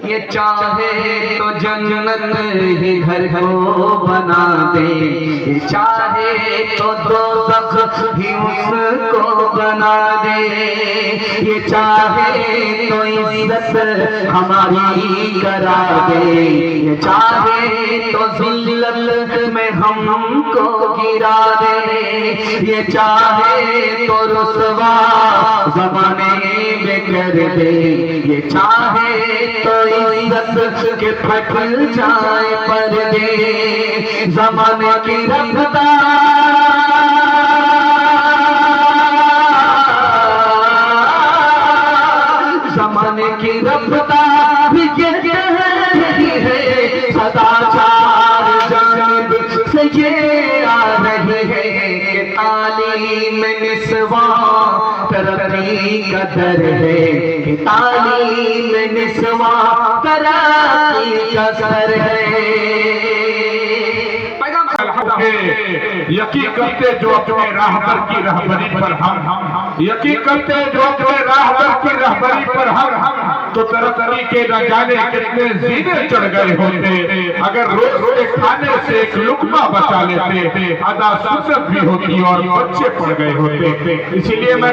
ये चाहे तो जन्नत ही घर को बना दे, ये चाहे तो दोज़ख ही उसको बना दे, ये चाहे तो इज्जत हमारी करा दे, ये चाहे तो ज़िल्लत में हमको गिरा दे, ये चाहे तो रुसवा ज़माने में कर दे, ये चाहे तो इज्जत के फट जाए पर्दे। ज़माने की रफ्तार, ज़माने की रफ्तार ये कह रही है, सदाचार जानिब से ये आ रही है कि तालीम निस्वां तरक्की का दर है, कि तालीम निस्वां तरक्की का दर है। यकीन करते जो अपने राहबर की रहबरी पर हम यकीन करते जो अपने राहबर की रहबरी पर हम तो तरक्की के न जाने कितने जीने चढ़ गए होते, अगर रोज के खाने से एक लुकमा बचा लेते अदा सुसत भी होती और बच्चे पड़ गए होते। इसीलिए मैं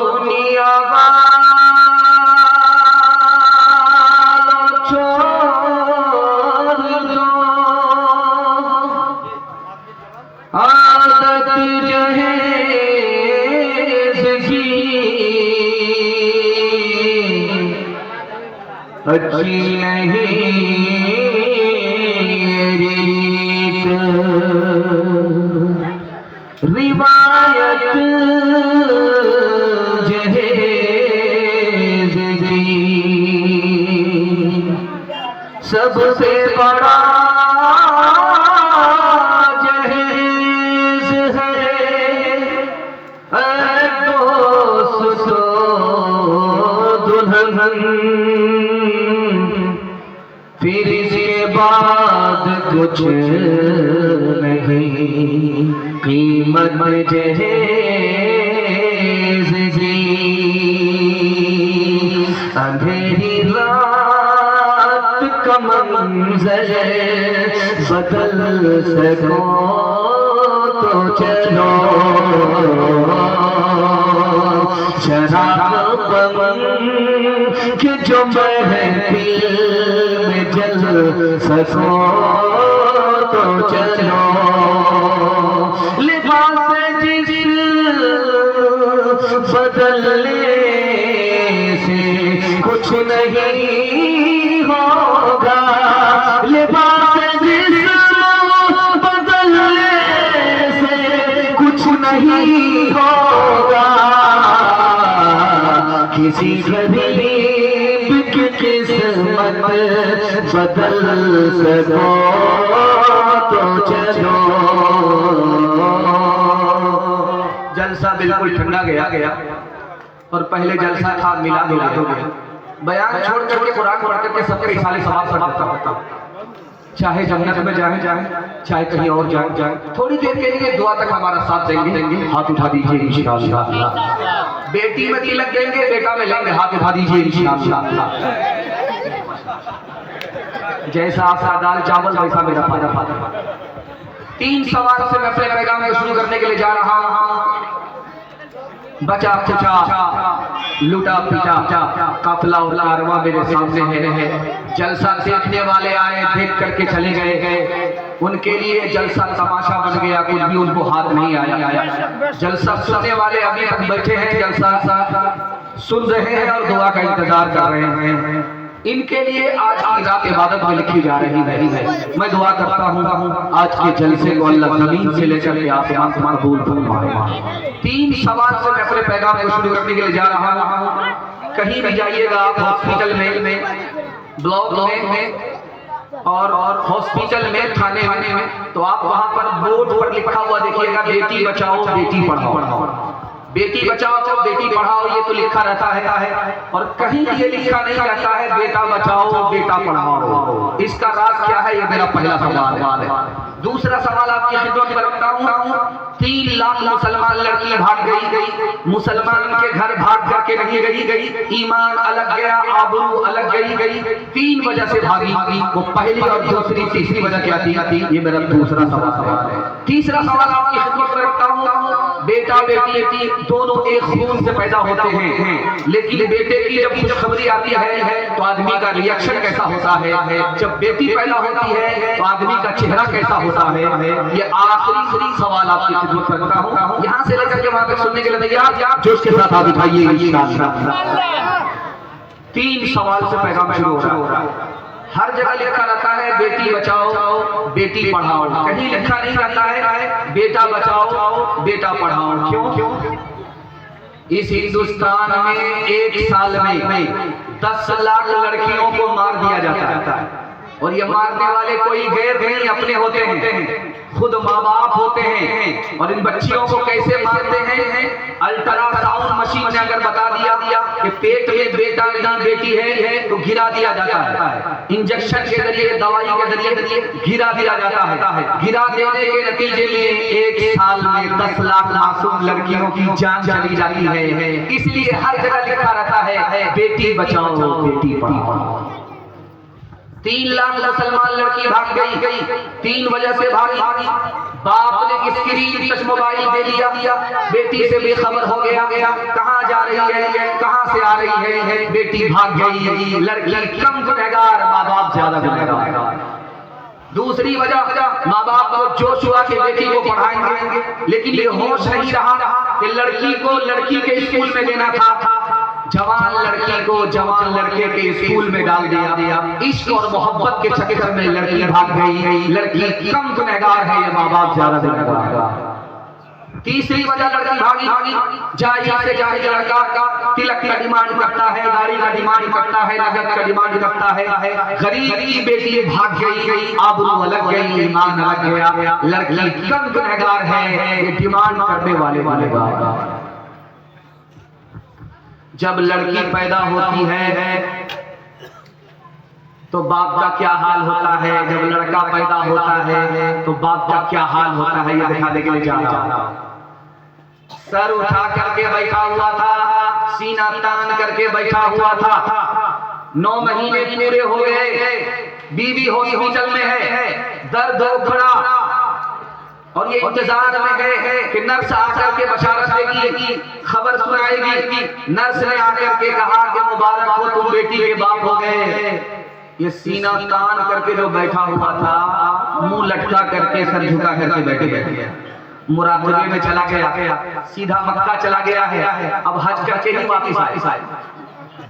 दुनिया आदत जहेज की अच्छी नहीं रीत, रिवायत जहेज की सबसे बड़ा फिर इसके बाद कुछ नहीं, कीमत जहेज की। अंधेरी रात का मंज़र बदल सको तो चलो, शराब कि जो महफिल में जल सको तो चलो, लिबास जिस बदलने से कुछ नहीं होगा, लिबास जिस बदलने से कुछ नहीं होगा, किसी गरीब की किस्मत बदल सको तो चलो। जलसा बिल्कुल ठंडा गया। और पहले जलसा था मिलाद हो गया, बयान छोड़ करके कुरान पढ़ करके सबके इसाले सवाब पढ़ देता होता, चाहे जन्नत में जाए चाहे कहीं और जाए। थोड़ी देर के लिए दुआ तक हमारा साथ देंगे, हाथ उठा दीजिए इंशाअल्लाह। बेटी में तिलक देंगे, बेटा में लेंगे, हाथ उठा दीजिए इंशाअल्लाह। जैसा आपका दाल चावल वैसा मेरा फायदा। 3 सवाल से मैं अपने पैगाम को शुरू करने के लिए जा रहा हूँ। बचा खुचा, लूटा पीटा, काफिला और कारवा मेरे सामने है। जलसा देखने वाले आए, देख करके चले गए, उनके लिए जलसा तमाशा बन गया, कुछ भी उनको हाथ नहीं आया। जलसा सुनने वाले अभी तक बैठे हैं, जलसा सुन रहे हैं और दुआ का इंतजार कर रहे हैं। इनके लिए आज की रात इबादत में लिखी जा रही है। मैं दुआ करता हूँ आज के जलसे को अल्लाह जमीन से लेकर के आसमान तक कबूल फरमाए। 3 सवाल से मैं अपने पैगाम को शुरू करने के लिए जा रहा हूँ। कहीं भी जाइएगा आप, हॉस्पिटल में, ब्लॉक में और हॉस्पिटल में, थाने में, तो आप वहाँ पर बोर्ड पर लिखा हुआ देखिएगा, बेटी बचाओ बेटी पढ़ाओ। बेटी बचाओ बेटी पढ़ाओ ये तो लिखा रहता है, और कहीं ये लिखा नहीं रहता है बेटा बचाओ बेटा पढ़ाओ। इसका राज क्या है, ये मेरा पहला सवाल है। दूसरा सवाल आपकी खिदमत में रखता हूँ। 3 लाख मुसलमान लड़की भाग गई, मुसलमान के घर भाग करके नहीं गई, ईमान अलग गया, आबरू अलग गई, 3 वजह से भागी। वो पहली और दूसरी तीसरी वजह क्या थी, ये मेरा दूसरा सवाल है। तीसरा सवाल आपकी खिदमत में रखता हूँ। बेटा बेटी दोनों एक खून से पैदा होते हैं, लेकिन बेटे की जब खुशखबरी आती है तो आदमी का रिएक्शन कैसा होता है, जब बेटी पैदा होती है तो आदमी का चेहरा कैसा होता है। ये आखिरी सवाल आपकी खिदमत में रखता हूँ। यहाँ से लेकर के वहां तक सुनने के लिए तैयार, जोश के साथ आप उठाइए इंशाअल्लाह। 3 सवाल से पैगाम शुरू हो रहा है। हर जगह लिखा रहता है बेटी बचाओ बेटी पढ़ाओ, कहीं लिखा नहीं रहता है बेटा बचाओ बेटा पढ़ाओ। क्यों? इस हिंदुस्तान में 1 साल में 10 लाख लड़कियों को मार दिया जाता है, और ये मारने वाले कोई गैर नहीं अपने होते हैं, खुद माँ बाप होते हैं। और इन बच्चियों को कैसे मारते हैं, अल्ट्रासाउंड मशीन ने अगर बता दिया कि पेट में बेटा नहीं बेटी है तो गिरा दिया जाता है, इंजेक्शन के जरिए दवाई के जरिए गिरा दिया जाता है। गिरा देने के नतीजे में 1 साल में 10 लाख मासूम लड़कियों की जान चली जाती है। इसलिए हर जगह लिखा रहता है बेटी बचाओ बेटी पढ़ाओ। 3 लाख मुसलमान लड़की भाग गई, 3 वजह से भागी। बाप ने स्क्रीन टच मोबाइल दे दिया, बेटी से बेखबर हो गया, कहाँ जा रही है कहाँ से आ रही है, बेटी भाग गई। लड़की कम गुनहगार, माँ बाप ज्यादा गुनहगार। दूसरी वजह, माँ बाप को जोश हुआ कि बेटी को पढ़ाएंगे, लेकिन ये होश नहीं रहा कि लड़की को लड़की के स्कूल में देना था, जवान लड़की को जवान लड़के के स्कूल में डाल दिया। इश्क और मोहब्बत के चक्कर में लड़की भाग गई। लड़की कम गुनहगार है, ये माँ बाप ज्यादा गुनहगार। तीसरी वजह लड़की भागी, जाहिर लड़का तिलक का डिमांड करता है, गाड़ी का डिमांड करता है, नगद का डिमांड करता है। गरीब की बेटी भाग गई, आबरू अलग गई, ईमान अलग गया। लड़की कम गुनहगार है, ये डिमांड करने वाले बाप। जब लड़की पैदा होती है तो बाप का क्या हाल होता है, जब लड़का पैदा होता है तो बाप का क्या हाल होता है, ये दिखाने के लिए जा रहा हूं। सर उठा करके बैठा हुआ था, सीना तान करके बैठा हुआ था। 9 महीने पूरे हो गए, बीवी हॉस्पिटल में है, दर्द उखड़ा, और ये इंतजार में गए कि नर्स आकर के बशारत देगी, खबर सुनाएगी। नर्स ने आकर के कहा कि मुबारक हो तुम बेटी के बाप हो गए। ये सीना तान करके जो बैठा हुआ था, मुंह लटका करके सर झुका करके बैठे मुरादे में चला गया, सीधा मक्का चला गया है। अब हज करके ही वापस आए,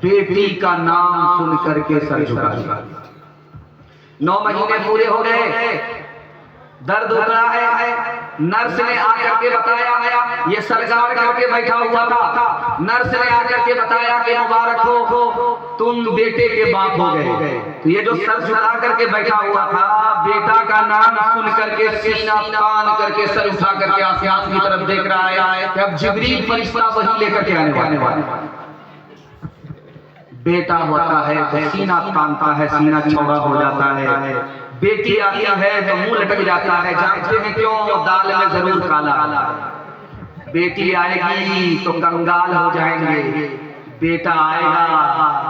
बेटी का नाम सुन करके सर झुका। 9 महीने पूरे हो गए, दर्द उतरा है। नर्स ने आकर के बताया, ये सरकार करके बैठा हुआ था। नर्स ने आकर के बताया कि मुबारक हो तुम बेटे के बाप हो गए। तो ये जो सर झुका करके बैठा हुआ था, बेटा का नाम सुन करके सीना तान करके सर उठा करके आसमान की तरफ देख रहा है कि अब जिब्रील फरिश्ता वही लेकर के आने वाले। बेटा होता है तो सीना तानता है, सीना चौड़ा हो जाता है। बेटी आती है तो मुंह लटक जाता है। जानते हैं क्यों? दाल में जरूर काला है। बेटी आएगी तो कंगाल हो जाएंगे, बेटा आएगा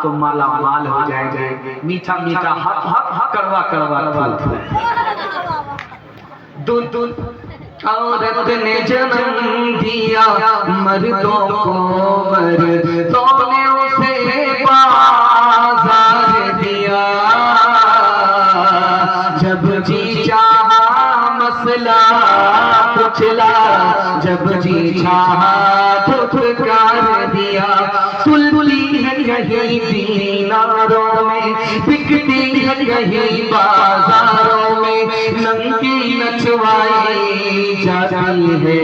तो माला माल हो जाएंगे। मीठा मीठा हक हक हक, कड़वा कड़वा दून दून। औरत ने जन्म दिया मर्दों को, मर्दों ने उसे बाजार दिया। जब जी चाहा मसला कुचला, जब जी चाहा फुफकार दिया। सुलझी है यही दीनारों में, बिकती है यही बाजारों में। नंगी नचवाई जाती है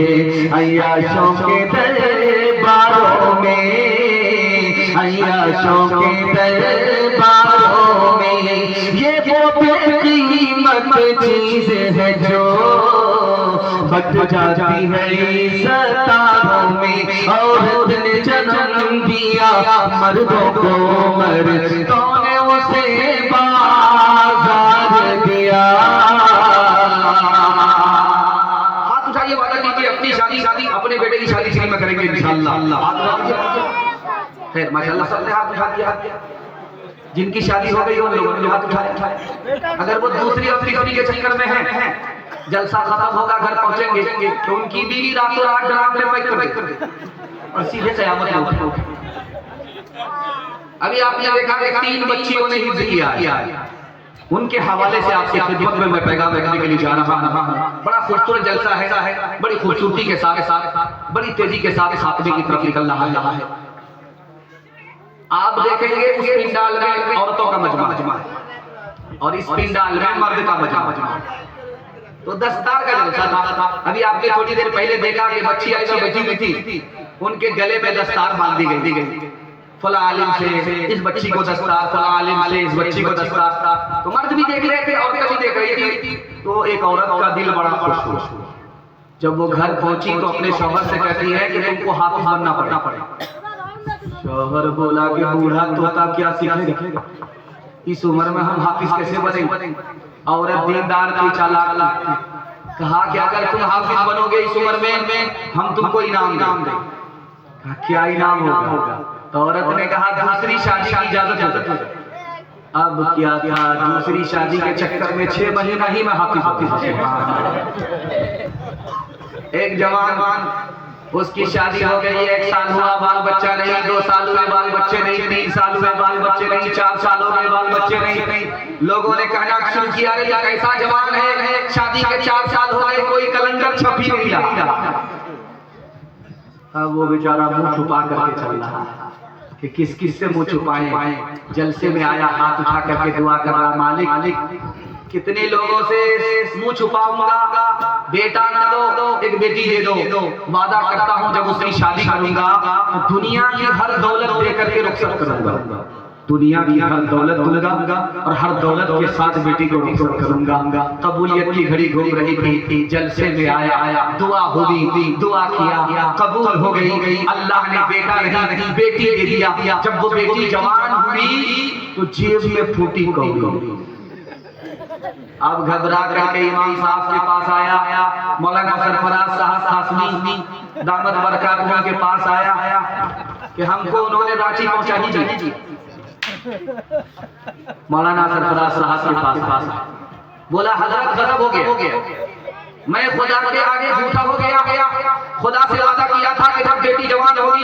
अय्याशों के दरबारों में, अय्याशों के दरबारों में। ये वो बेकीमत चीज है जो बट जाती है सतारों में। औरत ने जन्म दिया मर्दों को, मर्दों ने उसे बाजार दिया। हाथ उठाइए, वादा कीजिए अपनी शादी अपने बेटे की शादी श्री में करेंगे इंशाअल्लाह। खैर माशाअल्लाह सबने हाथ उठा दिया। जिनकी शादी हो गई उन लोगों ने हाथ उठाए। अगर वो दूसरी और तीसरी के चक्कर में है, जलसा खत्म होगा घर पहुंचेंगे तो उनकी बीवी रातों रात डराम में पैक कर दे और सीधे कयामत में उठे। अभी आपने देखा कि 3 बच्चियों ने हिज्ज किया। उनके हवाले से आपकी खिदमत में मैं पैगाम रखने के लिए जा रहा हूं। बड़ा खूबसूरत जलसा है, बड़ी खूबसूरती के साथ बड़ी तेजी के साथ खात्मे की तरफ निकल रहा है। आप देखेंगे उस पिंडाल में औरतों का मजमा है और इस पिंडाल में मर्द का मजमा है। तो दस्तार का जलसा था। अभी आपने थोड़ी देर पहले देखा कि बच्ची ऐसा बैठी हुई थी, उनके गले में दस्तार बांध दी गई। फला आलिम से इस बच्ची को दस्तार, फला आलिम से इस बच्ची को दस्तार। तो मर्द भी देख रहे थे, औरत भी देख रही थी। तो एक औरत का दिल बड़ा खुश हुआ। जब वो घर पहुंची तो अपने शौहर से कहती है कि तुमको हाफिज बनना पड़ेगा। शौहर बोला कि बूढ़ा तोता क्या सीखेगा, इस उम्र में हम हाफिज कैसे बनेंगे। औरत दीनदार थी, चालाक। कहा कि अगर तुम हाफिज बनोगे इस उम्र में हम तुमको इनाम देंगे। क्या इनाम होगा? तो औरत ने कहा दूसरी शादी की इजाजत है। अब क्या था, दूसरी शादी के चक्कर में 6 महीना ही मैं हाफिज। एक जवान उसकी शादी हो गई, 1 साल हुआ, बाल बच्चा नहीं, 2 साल हुए, बाल बच्चे नहीं, 3 साल हुए, बाल बच्चे नहीं, 4 साल हो गए, बाल बच्चे नहीं। लोगों ने कहना शुरू किया, अरे यार ऐसा जवान है, शादी के 4 साल हो गए, कोई कैलेंडर छप ही नहीं रहा। अब वो बेचारा मुंह छुपा करके चल रहा है कि किस किस से मुंह छुपाएं। जलसे में आया, हाथ उठा करके दुआ कर रहा, मालिक कितने लोगों से मुंह छुपाऊंगा, बेटा ना दो, एक बेटी दे दो। वादा करता हूं जब उसकी शादी करूंगा तो दुनिया की हर दौलत दे करके रुखसत करूंगा। दुनिया की हर दौलत दूंगा और हर दौलत के साथ बेटी को रुखसत करूंगा। कबूलियत की घड़ी घूम रही थी, जलसे में आया, दुआ हुई, दुआ किया, कबूल हो गई। अल्लाह ने बेटा नहीं बेटी दे दिया। जब वो बेटी जवान हुई तो जेब में फूटी कौड़ी। अब घबरा करके इमाम साहब के पास आया, मौलाना सरफराज साहब कासमी दामद बरकातहू के पास आया कि हमको उन्होंने रांची पहुंचा दीजिए। मौलाना सरफराज साहब के पास बोला, हजरत गजब हो गया, मैं खुदा के आगे झूठा हो गया। खुदा से वादा किया था कि जब बेटी जवान होगी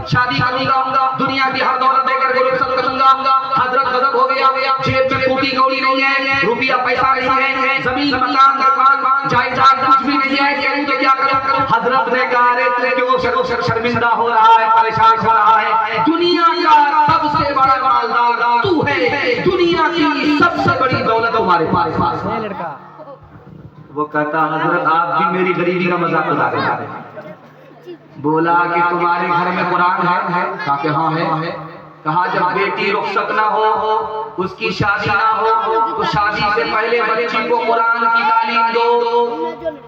शादी करूंगा, दुनिया की हर दौलत देकर रुखसत करूंगा। हजरत गजब हो गया, जेब में फूटी कौड़ी नहीं है, रुपया पैसा नहीं है, जमीन मकान मकान जायदाद कुछ भी नहीं है, तो क्या करूं? हजरत ने कहा, अरे क्यों शर्मिंदा हो रहा है, परेशान हो रहा है? दुनिया का सबसे बड़ा मालदार तू है, दुनिया की सबसे बड़ी दौलत तुम्हारे पास है। वो कहता, हजरत आप भी मेरी गरीबी का मजाक उड़ा रहे हैं। बोला कि तुम्हारे घर में कुरान है? कहा कि हाँ है। कहा जब बेटी रुखसत ना हो, उसकी शादी ना हो तो शादी से पहले बच्ची को कुरान की तालीम दो।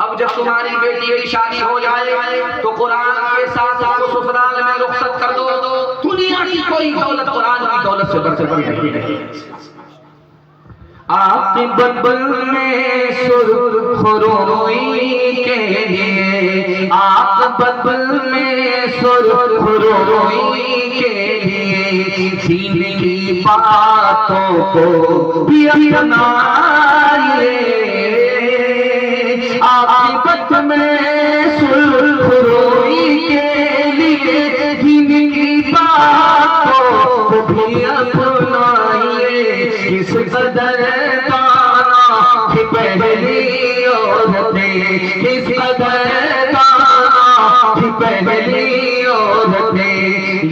अब जब तुम्हारी बेटी की शादी हो जाए तो कुरान के साथ उसको ससुराल में रुखसत कर दो। दुनिया की कोई दौलत कुरान की दौलत से बढ़ गई। आक़िबत में सुरखरोई के लिए, आक़िबत में सुरखरोई के लिए दीन की बातों को भी अपनाइए। आक़िबत में सुरखरोई के लिए दीन की बातों को भी अपनाइए। किस कदर पहली औरतें, किस कदर की पहली औरतें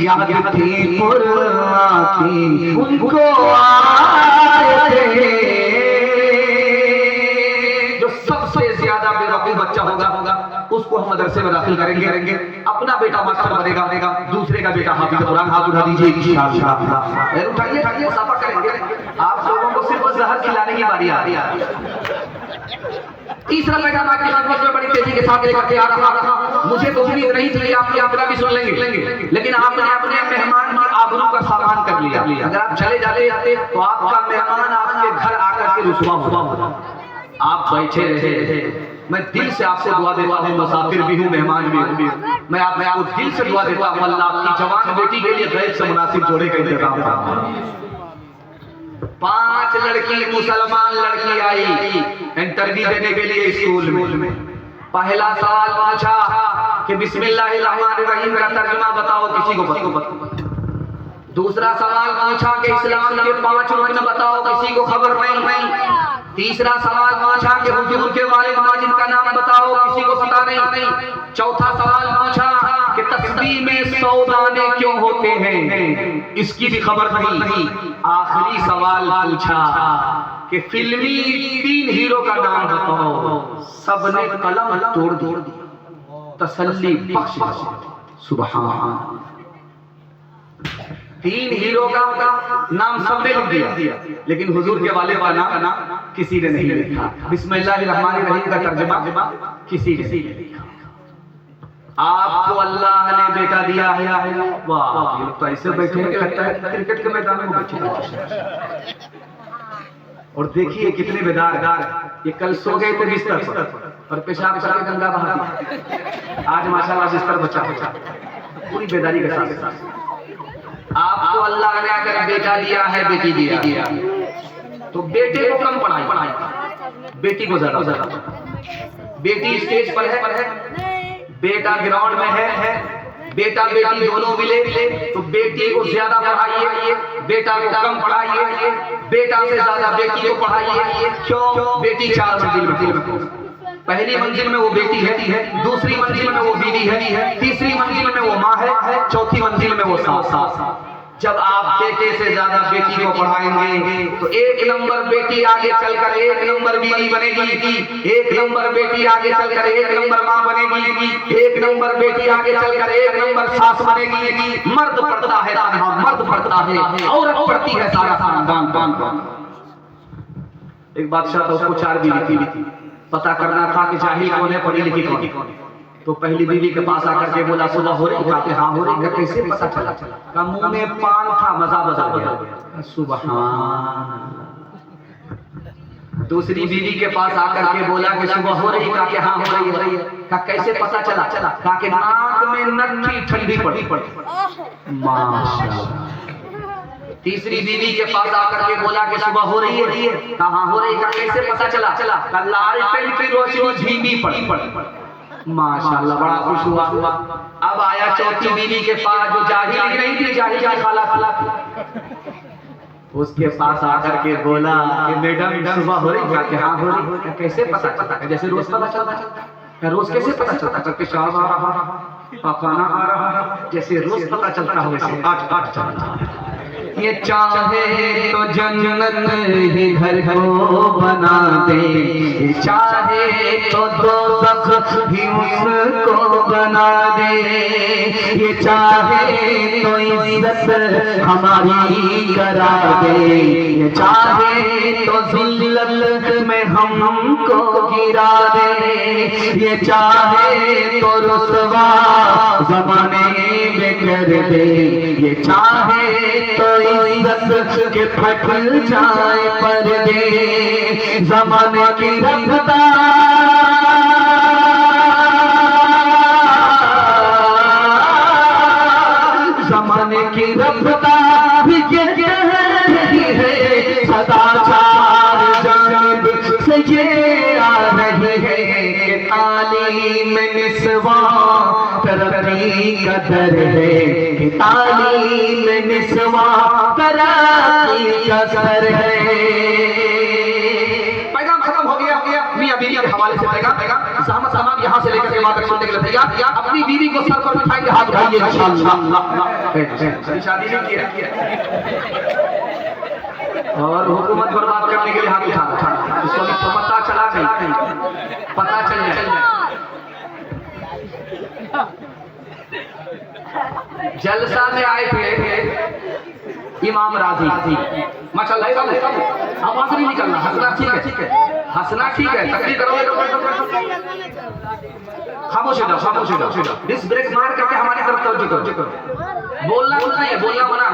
याद थी कुरान की उनको आयतें। जो सबसे ज्यादा बेवकूफ बच्चा होगा उसको हम मदरसे में दाखिल करेंगे। अपना बेटा मास्टर बनेगा, दूसरे का बेटा हाफिज कुरान। हाथ उठा दीजिए इंशाअल्लाह। उठाइए, मुसाफा करेंगे। आप लोगों को सिर्फ जहर खिलाने की बारी आ रही है। तीसरा पैगाम आपकी खिदमत में बड़ी तेजी के साथ लेकर के आ रहा। मुझे तो उम्मीद नहीं थी आपकी आपका भी सुन लेंगे, लेकिन आपने अपने मेहमान की आबरू का सामान कर लिया। अगर आप चले जाते तो आपका मेहमान आपके घर आकर के रुसवा हुआ। आप बैठे रहे। मैं दिल से आपसे दुआ देता हूँ, मुसाफिर भी हूँ, मेहमान भी हूँ। मैं आपको दिल से दुआ देता हूँ, अल्लाह आपकी जवान बेटी के लिए गैर से मुनासिब जोड़े का इंतजाम करें। 5 लड़की मुसलमान लड़की आई इंटरव्यू देने के लिए स्कूल में। पहला सवाल पूछा कि बिस्मिल्लाहिर्रहमानिर्रहीम का तर्जुमा बताओ, किसी को पता। दूसरा सवाल पूछा कि इस्लाम के 5 रुकन बताओ, किसी को खबर नहीं। तीसरा सवाल पूछा कि हुजूर के वालिद माजिद का नाम बताओ, किसी को पता नहीं। चौथा सवाल पूछा कि तस्बीह में 100 दाने क्यों होते हैं, इसकी भी खबर नहीं। आखिरी सवाल पूछा कि फिल्मी 3 हीरो का नाम बताओ। सबने कलम तोड़ दिया, तसल्ली बख्श। सुभान। 3 हीरो का नाम सबने लिख दिया, लेकिन हुजूर के वाले का नाम किसी ने नहीं लिखा। बिस्मिल्लाहिर्रहमानिर्रहीम का तर्जुमा किसी ने नहीं लिखा। आपको अल्लाह ने बेटा दिया है। वाह, ये तो ऐसे बैठे हैं क्रिकेट के मैदान में बैठे। और देखिए कितने बेदार। ये कल सो गए थे बिस्तर पर और पेशाब करके गंगा बहा दिया। आज माशाल्लाह बिस्तर बचा पूरी बेदारी के साथ। आपको अल्लाह ने अगर बेटा दिया है, बेटी दिया, तो बेटे को कम पढ़ाई, बेटी को ज्यादा। बेटी स्टेज पर है, बेटा ग्राउंड में है। बेटा बेटी दोनों मिले तो बेटी को ज्यादा पढ़ाइए, बेटा को कम पढ़ाइए। बेटा से ज्यादा बेटी को पढ़ाइए। क्यों? बेटी 4 मंजिल में। पहली मंजिल में वो बेटी है, दूसरी मंजिल में वो बीवी है, तीसरी मंजिल में वो माँ है, चौथी मंजिल में वो सास। जब आप बेटे से ज्यादा बेटी को पढ़ाएंगे तो 1 नंबर बेटी आगे चलकर 1 नंबर बीवी बनेगी, 1 नंबर बेटी आगे चलकर 1 नंबर माँ बनेगी, 1 नंबर बेटी आगे चलकर 1 नंबर सास बनेगी। मर्द पढ़ता है तन्हा, मर्द पढ़ता है, औरत पढ़ती है सारा खानदान। एक बादशाह था, उसको 4 बीवी थी। पता करना था कि जाहिल कौन है, पढ़ी लिखी कौन है। तो पहली बीवी के पास आकर के बोला, सुबह हो रही? कहा हाँ हो रही। कैसे पता चला? का मुंह में पान था, मजा बदल गया। सुभान। दूसरी बीवी के पास आकर के बोला कि सुबह हो रही? कहा हाँ हो रही है। कहा कैसे पता चला? कहा कि नाक में नट्ठी ठंडी पड़ी। माशाअल्लाह। तीसरी बीवी के पास आकर के बोला कि सुबह हो रही है? कहा हाँ हो रही। कहा कैसे पता चला? कहा लालटेन की रोशनी धीमी पड़ी। माशाअल्लाह, बड़ा खुश हुआ। अब आया चौथी बीवी के पास, जो जाहिल नहीं थी, जाहिल की खाला थी। उसके पास आकर के बोला कि मैडम सुबह हो रही? कहा कि हाँ हो रही। कैसे पता चलता? जैसे रोज पता चलता है। रोज कैसे पता चलता? करके शाम आ रहा, खाना आ रहा, जैसे रोज पता चलता है वैसे 8 चलता। ये चाहे तो जन्नत ही घर को बना दे, चाहे तो दोज़ख ही उसको बना दे। ये चाहे तो इज्जत हमारी करा दे, ये चाहे तो ज़िल्लत में हमको गिरा दे। ये चाहे तो रुसवा ज़माने में कर दे, ये चाहे तो इज्जत हंस के फट जाए पर्दे, ज़माने की रफ्तार, ज़माने की रफ्तार भी ये कह रही है, सदाचार जानिब से ये आ रही है कि तालीम निस्वां तरक्की का दर है, कि तालीम निस्वां तरक्की का दर है। पैगाम खत्म हो गया। मियां बीवी के हवाले से पैगाम ज़हमत तमाम यहाँ से लेकर के वहाँ तक सुनने के लिए तैयार। अपनी बीवी को सर पर उठाएंगे, हाथ उठाइए इंशाअल्लाह। शादी नहीं किया और हुकूमत बर्बाद करने के लिए हाथ उठा, इसको तो पता चला नहीं, पता चल जाए। जलसा में आए थे इमाम राजी, माशाअल्लाह, आवाज नहीं निकलना, हंसना ठीक है, हंसना ठीक है, तकरीर करोगे तो खामोश हो जाओ। डिस ब्रेक मार करके हमारी तरफ तवज्जो करो। बोलना कुछ नहीं है, बोलना मना है,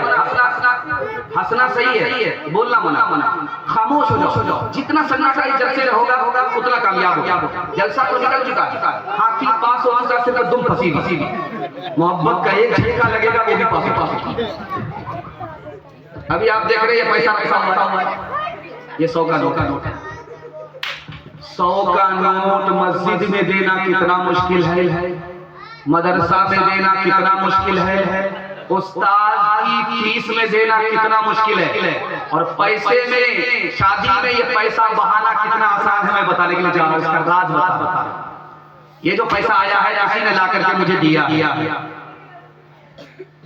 हंसना सही है, बोलना मना। खामोश हो जाओ। जितना सन्नाटा इस जलसे होगा उतना कामयाब होगा। जलसा तो निकल चुका है, हाथी पास हो चुका, सिर्फ दुम फंसी। मोहब्बत का एक झटका लगेगा, वो भी पास। अभी आप देख रहे हैं पैसा हुआ है, ये 100 का नोट है। 100 का नोट मस्जिद में देना कितना मुश्किल है, मदरसा में देना कितना मुश्किल है, उस्ताद की फीस में देना कितना मुश्किल है, और पैसे में, शादी में ये पैसा बहाना कितना आसान है, मैं बताने के लिए जा रहा हूँ। इसका राज बता। ये जो पैसा आया है किसी ने ला करके मुझे दिया,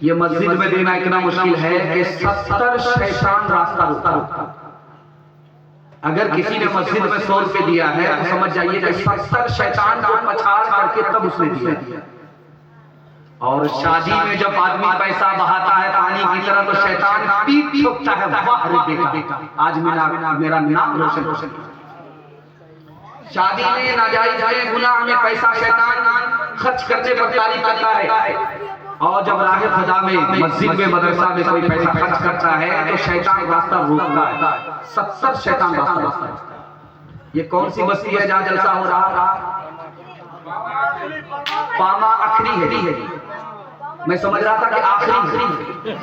ये मस्जिद में देना इतना मुश्किल है कि 70 शैतान रास्ता रोकता। अगर किसी ने मस्जिद में 100 रुपए दिया है तो समझ जाइए कि 70 शैतान को पछाड़ करके तब उसने दिया। और शादी में जब आदमी पैसा बहाता है पानी की तरह, तो शैतान पीठ ठोकता है, वाह रे बेटा, आज मेरा नाम रोशन। शादी में नाजायज है, गुनाह में पैसा शैतान खर्च करने पर तारीफ करता है, और जब राह खुदा में, मस्जिद में, मदरसा में कोई पैसा खर्च करता है तो शैतान रास्ता रोकता है। 70 शैतान रास्ता। ये कौन सी बस्ती है जहाँ जलसा हो रहा? पामा आखिरी है। मैं समझ रहा था कि आखिरी है,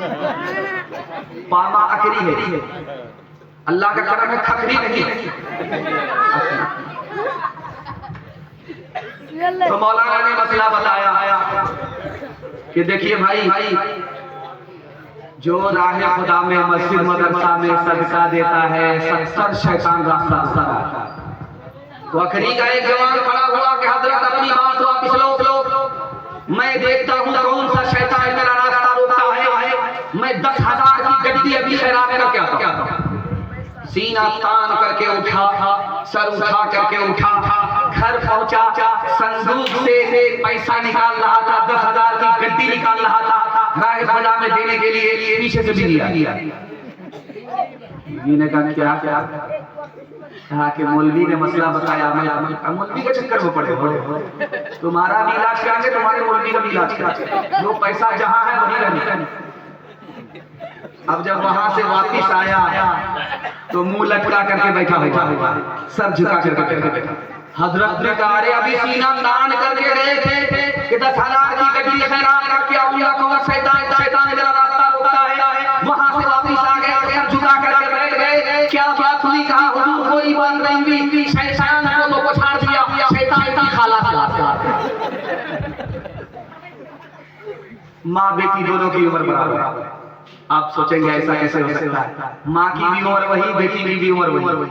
पामा आखिरी है। अल्लाह का करम है, खखरी नहीं। तो मौलाना ने मसला बताया कि देखिए भाई, जो राह खुदा में, मस्जिद मदरसा में सदका देता है, 70 शैतान रास्ता। तो आखिरी का एक जवान खड़ा हुआ कि हजरत अपनी बात वापस लो, मैं देखता हूँ कौन सा शैतान मेरा रास्ता रोकता है। मैं 10,000 की गड्डी अभी शराब का क्या था, सीना तान करके उठा, सर उठा करके उठा, घर पहुंचा, संदूक से पैसा निकाल रहा था, 10,000 की गड्डी निकाल रहा था, राह खुदा में देने के लिए पीछे से भी दिया। ने कहा क्या कि मौलवी ने मसला बताया, मैं मौलवी के चक्कर में पड़े, तुम्हारा भी इलाज कराएंगे, तुम्हारे मौलवी का भी इलाज कराएंगे, जो पैसा जहाँ है वहीं रहने। अब जब वहां से वापिस आया तो मुंह लटका करके बैठा, सर झुका करके बैठा। हजरत ने कहा, अरे अभी सीना तान करके गए थे कि 10,000 की गड्डी खैरात करके आऊंगा, कौन शैतान मेरा रास्ता रोकता है। वहां से वापिस आ गए, सर झुका करके बैठ गए। क्या बात हुई? कहा हुजूर कोई बात नहीं हुई, शैतान को तो पछाड़ दिया, शैतान की खाला से। माँ बेटी दोनों की उम्र बराबर। आप सोचेंगे ऐसा कैसे हो सकता है? माँ की भी उम्र वही, बेटी की भी उम्र वही।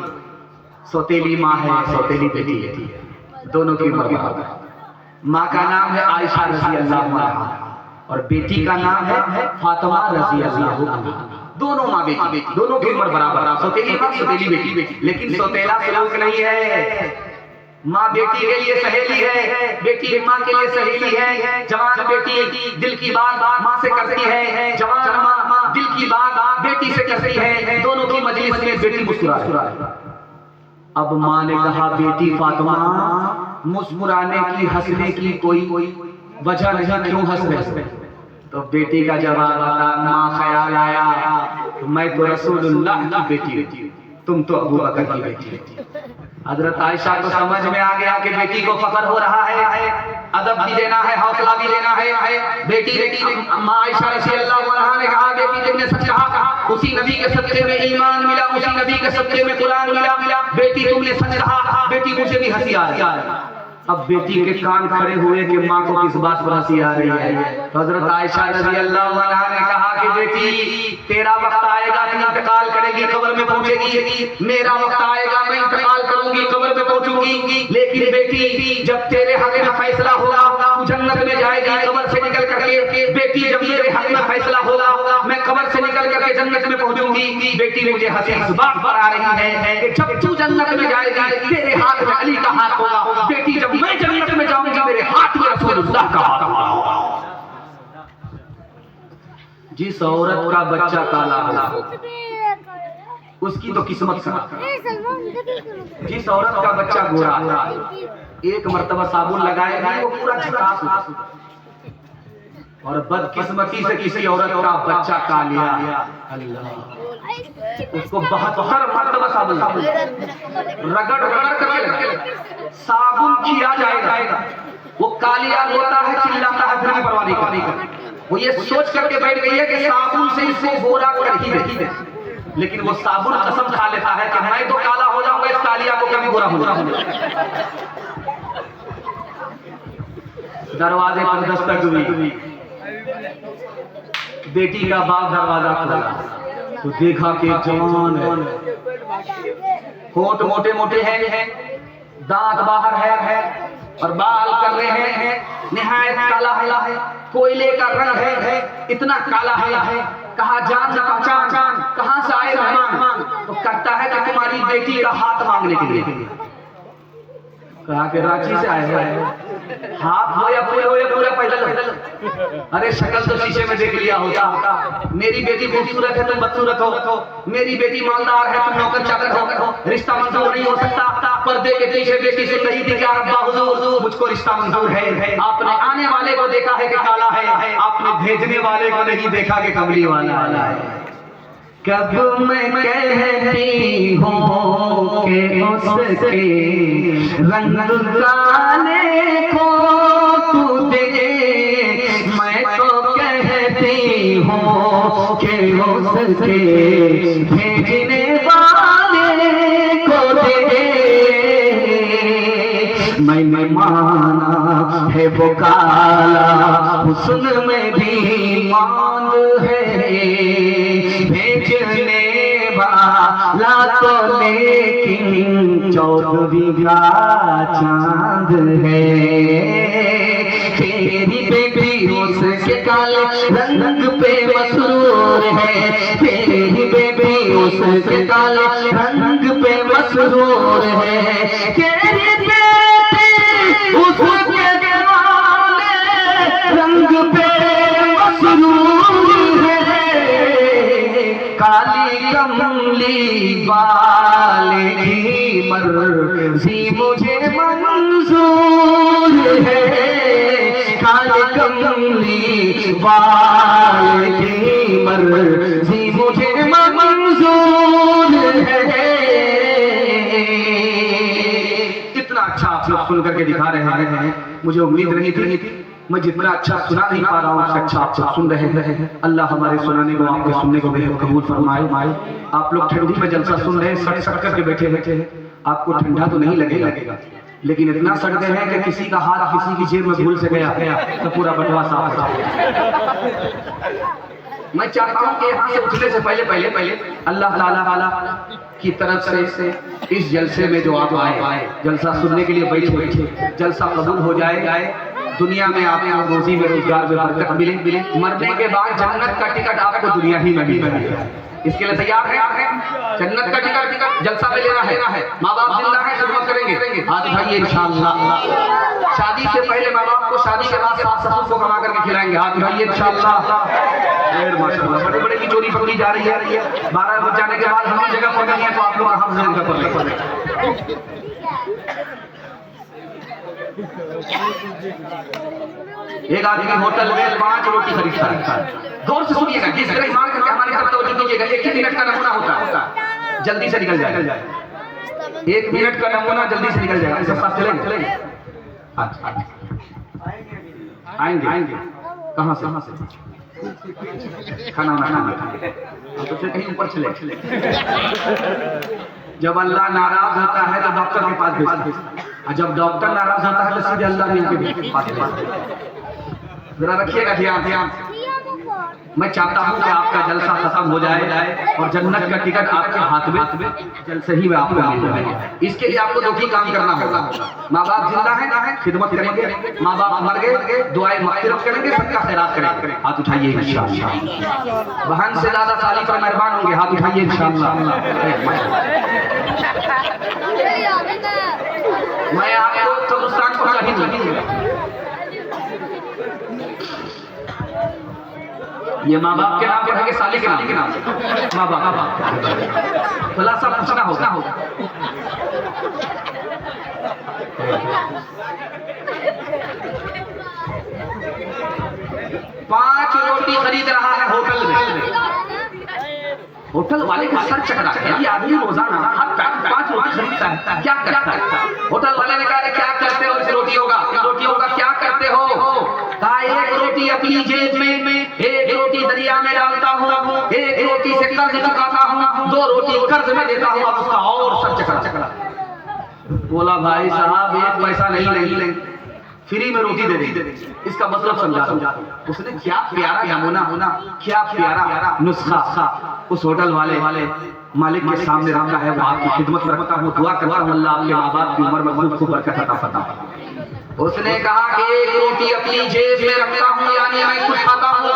सौतेली माँ है, सौतेली बेटी है, दोनों की उम्र बराबर। माँ का नाम है आयशा रज़ी अल्लाह अन्हा और बेटी का नाम है फातिमा रज़ी अल्लाह अन्हा। दोनों माँ बेटी, दोनों की उम्र बराबर। सौतेली माँ, सौतेली बेटी, लेकिन सौतेला सलूक नहीं है। माँ बेटी के लिए सहेली है, बेटी माँ के लिए सहेली है। जवान बेटी दिल की बात माँ से करती है, जवान माँ दिल की बात बेटी से करती है। दोनों की मजलिस में बेटी मुस्कुरा। अब माँ ने कहा, बेटी फातिमा, मुस्कुराने की, हंसने की कोई वजह नहीं, क्यों हंस रहे? तो बेटी का जवाब आता, माँ ख्याल आया तो मैं तो रसूलुल्लाह की बेटी हूँ, तुम तो अबू बकर की बेटी हो। हजरत आयशा को समझ में आ गया कि बेटी को फख्र हो रहा है, अदब भी देना है, हौसला भी देना है। बेटी अम्मा आयशा रज़ियल्लाहु अन्हा ने कहा, बेटी तुमने सच कहा, उसी नबी के सदक़े में ईमान मिला, उसी नबी के सदक़े में कुरान मिला। बेटी तुमने सच कहा, बेटी मुझे भी हंसी आ रही है। अब बेटी के कान खड़े हुए कि माँ को किस बात पर हंसी आ रही है। तो हजरत आयशा रज़ियल्लाहु अन्हा ने कहा कि बेटी तेरा वक्त आएगा, तू इंतकाल करेगी, कब्र में पहुंचेगी, मेरा वक्त आएगा, मैं इंतकाल करूंगी, कब्र में पहुंचूंगी। लेकिन बेटी जब तेरे हक में फैसला होगा, तू जन्नत में जाएगी कब्र से निकल करके। बेटी जब मेरे हक में फैसला होगा, मैं कब्र से निकल करके जन्नत में पहुंचूंगी। बेटी मुझे हंसी इस बात पर आ रही है कि जब तू जन्नत में जाएगी तेरे हाथ में अली का हाथ होगा। बेटी जब मैं जन्नत में जाऊंगी मेरे हाथ में रसूलुल्लाह का हाथ होगा। जिस औरत का बच्चा काला हो उसकी तो किस्मत खराब। जिस औरत का बच्चा गोरा एक मर्तबा साबुन लगाएगी वो पूरा झकास होगा, और बदकिस्मती से किसी औरत का बच्चा कालिया, उसको 72 मर्तबा साबुन रगड़ करके साबुन किया जाएगा। वो कालिया रोता है, चिल्लाता है, फिर परवाह नहीं करता। वो ये सोच करके बैठ गई है कि साबुन से इसको गोरा कर ही दे, लेकिन वो साबुन कसम खा लेता है कि मैं तो काला हो जाऊंगा, इस कालिया को कभी गोरा हो जाऊंगा। दरवाजे पर दस्तक हुई, बेटी का बाप दरवाजा खोला तो देखा कि जवान है, होंठ मोटे मोटे हैं, दांत बाहर है और बाल कर रहे हैं, निहायत काला है, कोयले का रंग है, इतना काला है। कहा जान न पहचान, कहां से आए मेहमान? तो कहता है कि तुम्हारी बेटी का हाथ मांगने के लिए। कहा कि रांची से आए हैं, हाथ हो या पूरा पैदल। अरे शक्ल तो शीशे में देख लिया होता। मेरी बेटी खूबसूरत है, तुम बदसूरत हो। मेरी बेटी मालदार है, तुम नौकर चाकर हो। रिश्ता मंजूर नहीं हो सकता। पर्दे के पीछे बेटी सुन रही थी कि रब्बा हुजूर मुझको रिश्ता मंजूर है। आपने आने वाले को देखा है कि काला है, आपने भेजने वाले को नहीं देखा कि कमली वाला है। कब मैं कहती हूँ कि उसके रंग काले को तू दे, मैं तो कहती हूँ कि उसके भेजने वाले को दे। मैंने माना है वो काला, हुस्न में भी मान है, भेजने वाला तो लेकिन 14 का चांद है। तेरी बेटी उसके काले रंग पे मसरूर है, तेरी बेटी उसके काले रंग पे मसरूर है। तेरी बेटी उसके काले रंग पे मसरूर है, काली कमली वाली मर्जी मुझे मंजूर है, काली कमली वाली मर्जी मुझे मंजूर है। कितना अच्छा आप लोग सुन करके दिखा रहे हैं, मुझे उम्मीद नहीं थी। मैं जितना अच्छा सुना नहीं पा रहा हूँ उससे अच्छा आप सुन रहे हैं। अल्लाह हमारे सुनाने को, आपके सुनने को बेहद कबूल फरमाए। आप लोग ठंडी में जलसा सुन रहे हैं, सट करके बैठे हैं, आपको ठंडा तो नहीं लगेगा, लेकिन इतना सड़ गए हैं कि किसी का हाथ किसी की जेब में भूल से गया तो पूरा बटवा साफ। मैं चाहता हूँ कि यहाँ से उठने से पहले अल्लाह ताला की तरफ से इस जलसे में जो आप आए, जलसा सुनने के लिए बैठे, जलसा कबूल हो जाए, दुनिया में आपको रोजी में रोजगार में बरकत मिले, मरने के बाद जन्नत का टिकट आपको दुनिया ही में मिले। इसके लिए तैयार है? जन्नत का टिकट जलसा में लेना है। माँ बाप जिंदा है, खिदमत करेंगे आज भाई इंशाअल्लाह। शादी से पहले माँ बाप को, शादी के बाद सास ससुर को कमा करके खिलाएंगे आज भाई इंशाअल्लाह। माशाअल्लाह बड़े की चोरी पकड़ी जा रही है। 12 बज जाने के बाद हम जगह पकड़ी है तो आप लोग हम जगह पर एक आदमी होटल में 5 रोटी खरीदता है। गौर से सुनिएगा, जिस तरह ईमान करके हमारी तरफ तवज्जो कीजिएगा। एक ही मिनट का नमूना होता है, जल्दी से निकल जाएगा। 1 मिनट का नमूना जल्दी से निकल जाएगा। सब साथ चलेंगे? अच्छा, आएंगे। कहाँ से? खाना तो फिर कहीं ऊपर चले। जब अल्लाह नाराज होता है तो डॉक्टर के पास भेजता है, और जब डॉक्टर नाराज होता है तो सीधे अल्लाह के पास भेजता है। जरा रखिएगा ध्यान। मैं चाहता हूँ कि आपका जलसा खत्म हो जाए और जन्नत का टिकट आपके हाथ में जल्द से ही मैं आपको मिल जाए। इसके लिए आपको 2 ही काम करना होगा। माँ बाप जिंदा है, खिदमत करेंगे। माँ बाप मर गए, दुआएं मग़फ़िरत करेंगे, सबका खैरात करेंगे। हाथ उठाइए इंशाअल्लाह। बहन से ज्यादा साली पर मेहरबान होंगे, हाथ उठाइए इंशाअल्लाह। मैं आपको कब्रिस्तान को चाहिए। ये माँ बाप के नाम पे रहेंगे, साली के नाम से? माँ बाप खुलासा पूछना होगा। 5 रोटी खरीद रहा है होटल में। होटल वाले का सर चकरा है। ये आदमी रोजाना 5 रोटी खरीदता है, क्या करता है? होटल वाले ने कहा, क्या करते हो इस रोटियों का क्या करते हो? कहा, 1 रोटी अपनी जेब में, 1 रोटी दरिया में डालता हूँ, 1 रोटी से कर्ज चुकाता हूँ, 2 रोटी कर्ज में देता हूँ। अब उसका और सर चकरा। बोला, भाई साहब 1 पैसा नहीं लेंगे, फ्री में रोटी दे देंगे। इसका मतलब समझा। उसने क्या प्यारा नमूना, क्या प्यारा नुस्खा उस होटल वाले मालिक के सामने रखा है। वो आपकी खिदमत में रखता हूँ, दुआ करता हूँ अल्लाह आपके माँ बाप की उम्र में खूब बरकत अता फरमाए। उसने कहा कि 1 रोटी अपनी जेब में रखता हूँ, यानी मैं खुद खाता हूँ,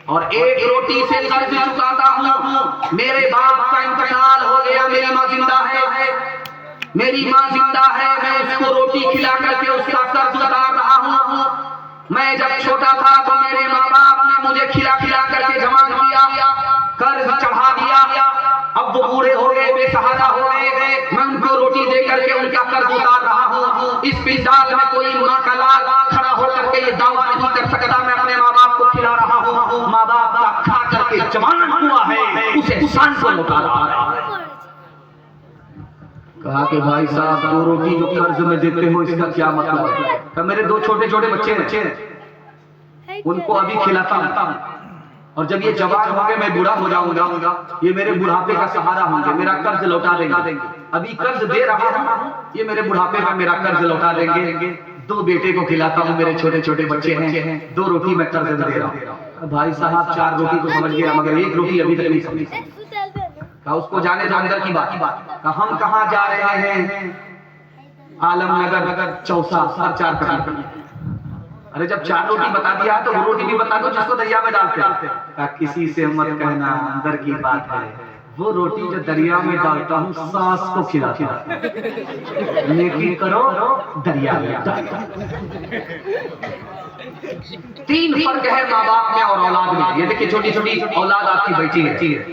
और 1 रोटी से कर्ज चुकाता हूँ। मेरे बाप का इंतकाल हो गया, मेरी माँ जिंदा है, मैं उसको रोटी खिला करके उसका कर्ज उतार रहा हूँ। मैं जब छोटा था तो मेरे माँ बाप ने मुझे खिला करके जवान किया, कर्ज चढ़ा दिया। अब वो बूढ़े हो गए, बेसहारा हो गए, मैं उनको रोटी दे करके उनका कर्ज उतार रहा हूँ। इस पिंडाल में कोई माँ का लाल खड़ा होकर के ये दावा नहीं कर सकता मैं अपने माँ बाप को खिला रहा हूँ। माँ बाप का खा करके जवान हुआ है, उसे शान से लौटा रहा है। कहा कि भाई साहब 2 रोटी जो कर्ज में देते हो इसका क्या मतलब है? तो मेरे 2 छोटे बच्चे हैं, उनको अभी खिलाता हूँ, और जब ये जवान होंगे मैं बूढ़ा हो जाऊंगा, ये मेरे बुढ़ापे का सहारा होंगे, मेरा कर्ज लौटा देंगे। अभी कर्ज दे रहा हूँ, ये मेरे बुढ़ापे में मेरा कर्ज लौटा देंगे। 2 बेटे को खिलाता हूँ, मेरे छोटे बच्चे हैं, 2 रोटी मैं कर्ज में दे रहा हूँ। भाई साहब 4 रोटी तो समझ गया, मगर 1 रोटी अभी तक नहीं समझी। उसको जाने दो अंदर की बात। हम कहाँ जा रहे हैं? आलमनगर चौसा 4 कदम। अरे जब 4 रोटी बता दिया तो वो रोटी भी बता दो जिसको दरिया में डालते हैं। किसी से मत कहना, अंदर की बात है। वो रोटी जो दरिया में डालता हूँ सास को खिलाता हूँ, लेकिन करो दरिया में। 3 फर्क है माँ बाप में और औलाद में। ये देखिए छोटी औलाद आपकी बैठी है,